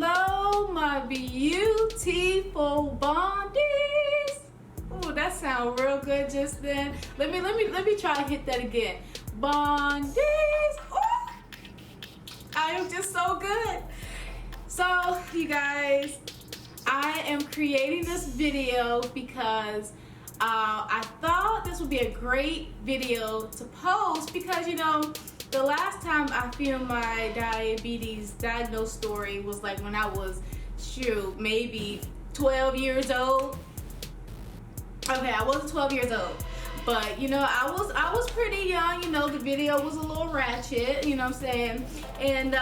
Hello, my beautiful bondies. Ooh, that sounds real good just then. Let me try to hit that again. Bondies. Ooh, I am just so good. So, you guys, I am creating this video because I thought this would be a great video to post because, you know, the last time I filmed my diabetes diagnosed story was like when I was, maybe 12 years old. Okay, I wasn't 12 years old, but you know, I was pretty young. You know, the video was a little ratchet. You know what I'm saying? And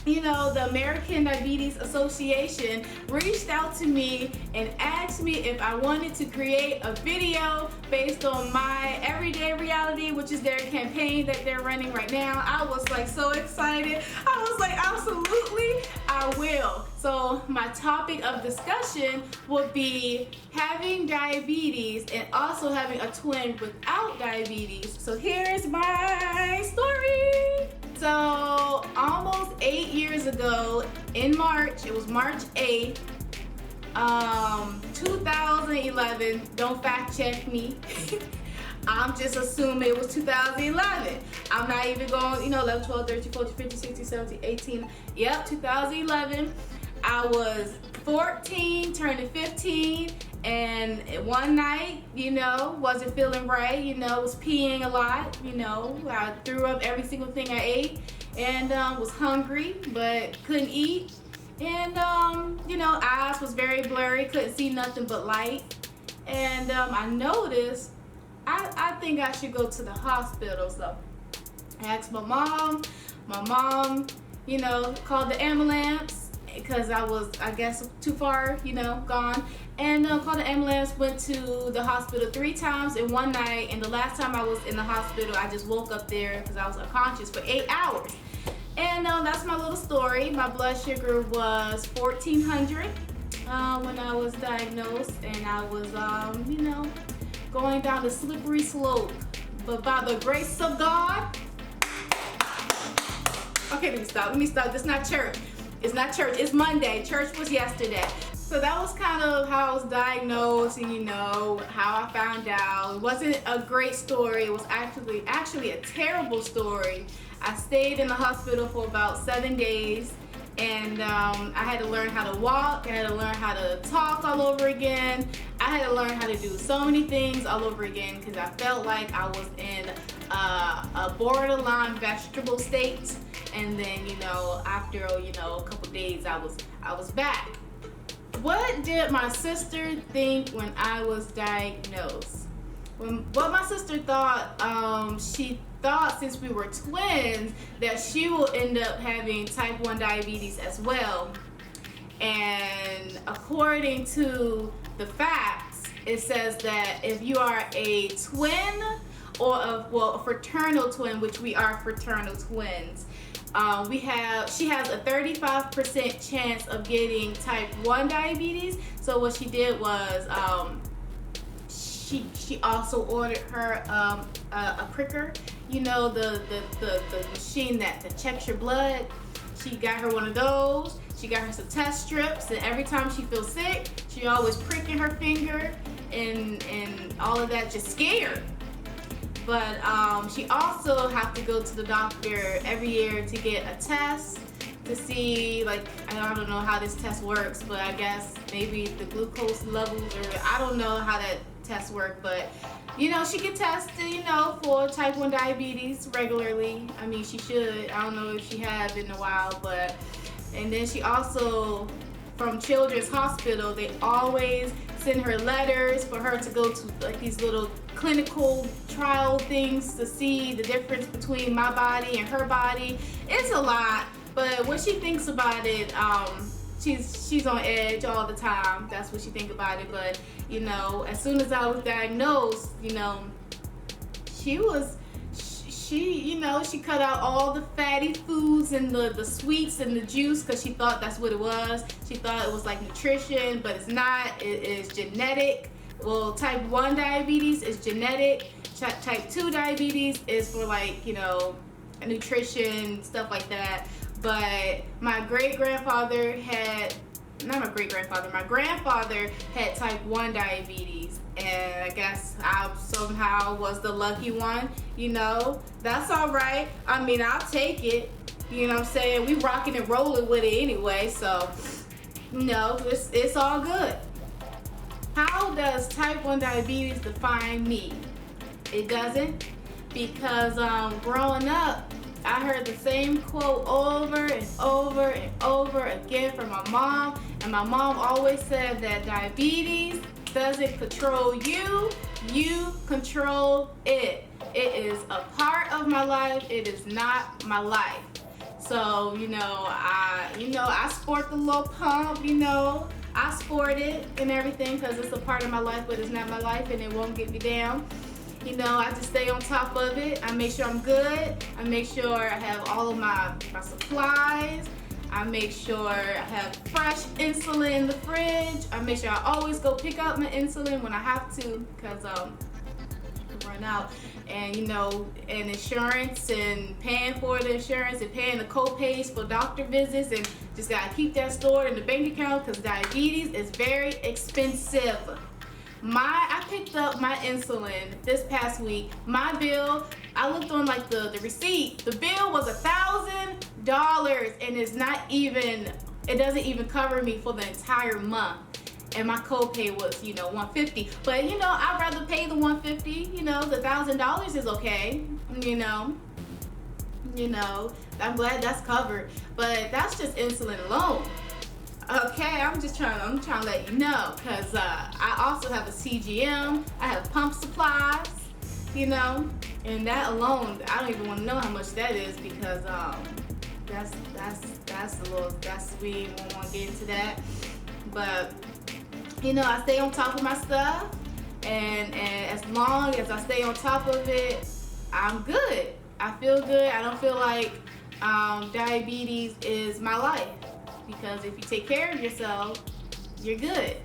you know, the American Diabetes Association reached out to me and asked me if I wanted to create a video based on my everyday reality, which is their campaign that they're running right now. I was like so excited. I was like, absolutely, I will. So my topic of discussion would be having diabetes and also having a twin without diabetes. So here's my story. So almost 8 years ago in March, it was March 8th, 2011, don't fact check me. I'm just assuming it was 2011. I'm not even going, 11, 12, 13, 14, 15, 16, 17, 18. Yep, 2011. I was 14, turning 15, and one night, wasn't feeling right, was peeing a lot, I threw up every single thing I ate, and was hungry, but couldn't eat, and, eyes was very blurry, couldn't see nothing but light, and I noticed, I think I should go to the hospital, so I asked my mom, called the ambulance, because I was, I guess, too far, gone. And called the ambulance, went to the hospital 3 times in one night. And the last time I was in the hospital, I just woke up there because I was unconscious for 8 hours. And that's my little story. My blood sugar was 1400 when I was diagnosed. And I was, going down the slippery slope. But by the grace of God. Okay, let me stop. This is not church. It's not church, it's Monday. Church was yesterday. So that was kind of how I was diagnosed and how I found out. It wasn't a great story. It was actually a terrible story. I stayed in the hospital for about 7 days, and I had to learn how to walk. I had to learn how to talk all over again. I had to learn how to do so many things all over again because I felt like I was in a borderline vegetable state. And then, after, a couple days, I was back. What did my sister think when I was diagnosed? What my sister thought, she thought since we were twins that she will end up having type 1 diabetes as well. And according to the facts, it says that if you are a twin or a fraternal twin, which we are fraternal twins, she has a 35% chance of getting type 1 diabetes. So what she did was she also ordered her a pricker, the machine that checks your blood. She got her one of those. She got her some test strips, and every time she feels sick, she always pricking her finger and all of that, just scared. But she also have to go to the doctor every year to get a test to see, I don't know how this test works, but I guess maybe the glucose levels, or I don't know how that test works, but she get tested, for type 1 diabetes regularly. I mean, she should. I don't know if she has in a while, but, and then she also, from Children's Hospital, they always send her letters for her to go to these little clinical trial things to see the difference between my body and her body. It's a lot, but what she thinks about it, she's on edge all the time. That's what she thinks about it. But as soon as I was diagnosed, she cut out all the fatty foods and the sweets and the juice because she thought that's what it was. She thought it was like nutrition, but it's not. It is genetic. Well, type 1 diabetes is genetic. Type 2 diabetes is for nutrition, stuff like that. But my great-grandfather had, not my great-grandfather, my grandfather had type 1 diabetes. And I guess I somehow was the lucky one, you know. That's all right. I mean, I'll take it. You know what I'm saying? We rocking and rolling with it anyway, so, you know, it's all good. How does type 1 diabetes define me? It doesn't, because growing up, I heard the same quote over and over and over again from my mom, and my mom always said that diabetes doesn't control you, you control it. It is a part of my life, it is not my life. So, you know, I sport the little pump, you know, I sport it and everything because it's a part of my life, but it's not my life and it won't get me down. You know, I just stay on top of it. I make sure I'm good. I make sure I have all of my supplies. I make sure I have fresh insulin in the fridge. I make sure I always go pick up my insulin when I have to because I run out. And, you know, and insurance and paying for the insurance and paying the co-pays for doctor visits, and just gotta keep that stored in the bank account because diabetes is very expensive. I picked up my insulin this past week. My bill, I looked on like the receipt. The bill was $1,000 and it's not even, it doesn't even cover me for the entire month. And my copay was, you know, $150. But you know, I'd rather pay the $150. You know, the $1,000 is okay. You know, I'm glad that's covered. But that's just insulin alone. Okay, I'm trying to let you know, because I also have a CGM, I have pump supplies, you know, and that alone, I don't even want to know how much that is, because we won't want to get into that. But you know, I stay on top of my stuff, and as long as I stay on top of it, I'm good. I feel good. I don't feel like diabetes is my life. Because if you take care of yourself, you're good.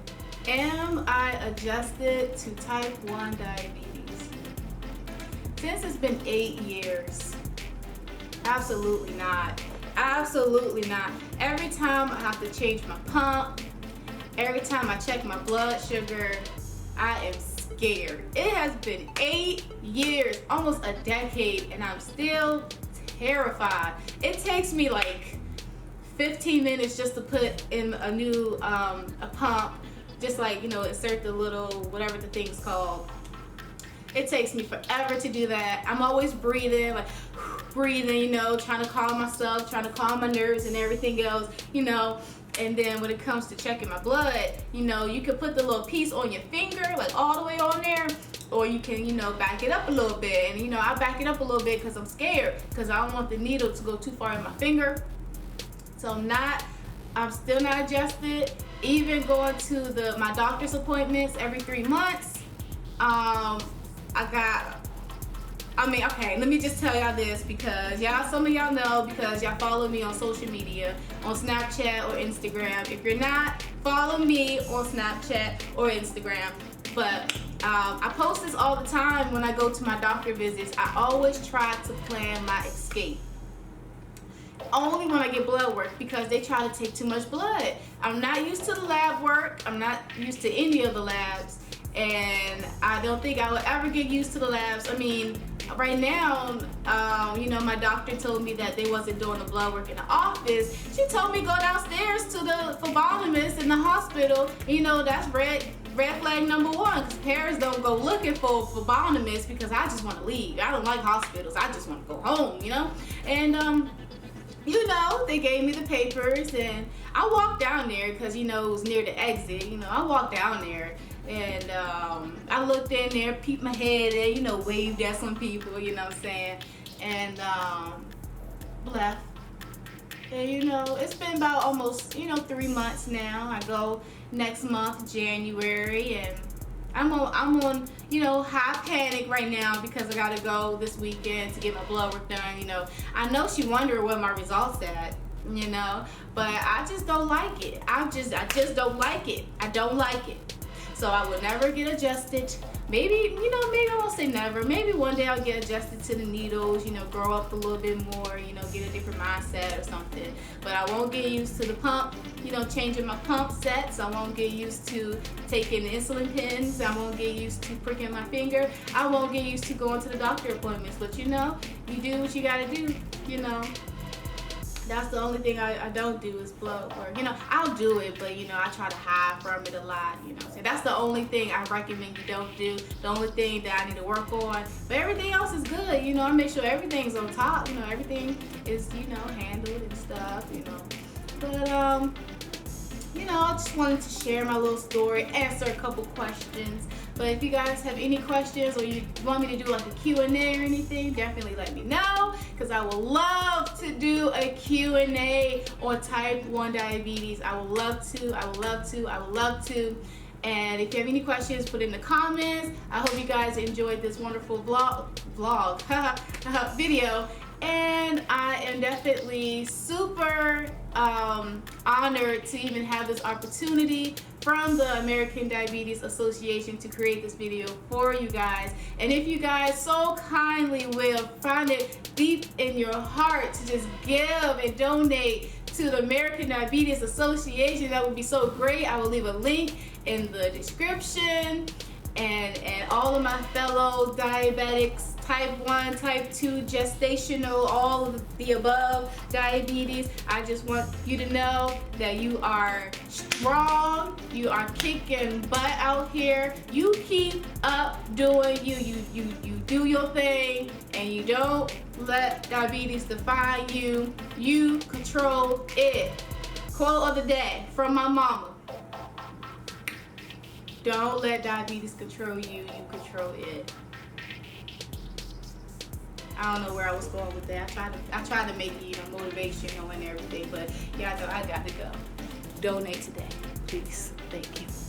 Am I adjusted to type 1 diabetes? Since it's been 8 years, absolutely not. Absolutely not. Every time I have to change my pump, every time I check my blood sugar, I am scared. It has been 8 years, almost a decade, and I'm still terrified. It takes me like 15 minutes just to put in a new a pump, just like, you know, insert the little whatever the thing's called. It takes me forever to do that. I'm always breathing, like breathing, you know, trying to calm myself, trying to calm my nerves and everything else, you know. And then when it comes to checking my blood, you know, you can put the little piece on your finger, like all the way on there, or you can, you know, back it up a little bit. And you know, I back it up a little bit because I'm scared, because I don't want the needle to go too far in my finger. So I'm still not adjusted. Even going to my doctor's appointments every 3 months. Okay, let me just tell y'all this, because some of y'all know, because y'all follow me on social media, on Snapchat or Instagram. If you're not, follow me on Snapchat or Instagram. But I post this all the time when I go to my doctor visits. I always try to plan my escape. Only when I get blood work, because they try to take too much blood. I'm not used to the lab work. I'm not used to any of the labs, and I don't think I will ever get used to the labs. I mean, right now, you know, my doctor told me that they wasn't doing the blood work in the office. She told me go downstairs to the phlebotomist in the hospital. You know, that's red flag number 1, because parents don't go looking for phlebotomists, because I just want to leave. I don't like hospitals. I just want to go home, you know. And you know, they gave me the papers, and I walked down there because, you know, it was near the exit. You know, I walked down there, and I looked in there, peeped my head in, you know, waved at some people, you know what I'm saying, and left. And, you know, it's been about almost, you know, 3 months now. I go next month, January, and I'm on, you know, high panic right now, because I gotta go this weekend to get my blood work done. You know, I know she wondered where my results at, you know, but I just don't like it. I just don't like it. I don't like it. So I will never get adjusted. Maybe, you know, maybe I won't say never. Maybe one day I'll get adjusted to the needles, you know, grow up a little bit more, you know, get a different mindset or something. But I won't get used to the pump, you know, changing my pump sets. I won't get used to taking insulin pens. I won't get used to pricking my finger. I won't get used to going to the doctor appointments. But, you know, you do what you got to do, you know. That's the only thing I don't do is blow work. You know, I'll do it, but, you know, I try to hide from it a lot, you know. So that's the only thing I recommend you don't do. The only thing that I need to work on. But everything else is good, you know. I make sure everything's on top, you know. Everything is, you know, handled and stuff, you know. But, you know, I just wanted to share my little story, answer a couple questions. But if you guys have any questions or you want me to do like a Q&A or anything, definitely let me know, because I would love to do a Q&A on type 1 diabetes. I would love to, I would love to, I would love to. And if you have any questions, put in the comments. I hope you guys enjoyed this wonderful video. And I am definitely super honored to even have this opportunity from the American Diabetes Association to create this video for you guys. And if you guys so kindly will find it deep in your heart to just give and donate to the American Diabetes Association, that would be so great. I will leave a link in the description. And all of my fellow diabetics, type 1, type 2, gestational, all of the above diabetes, I just want you to know that you are strong, you are kicking butt out here. You keep up doing you do your thing, and you don't let diabetes define you. You control it. Quote of the day from my mama. Don't let diabetes control you, you control it. I don't know where I was going with that. I tried to make it, you know, motivational and everything, but yeah, I got to go. Donate today, please. Thank you.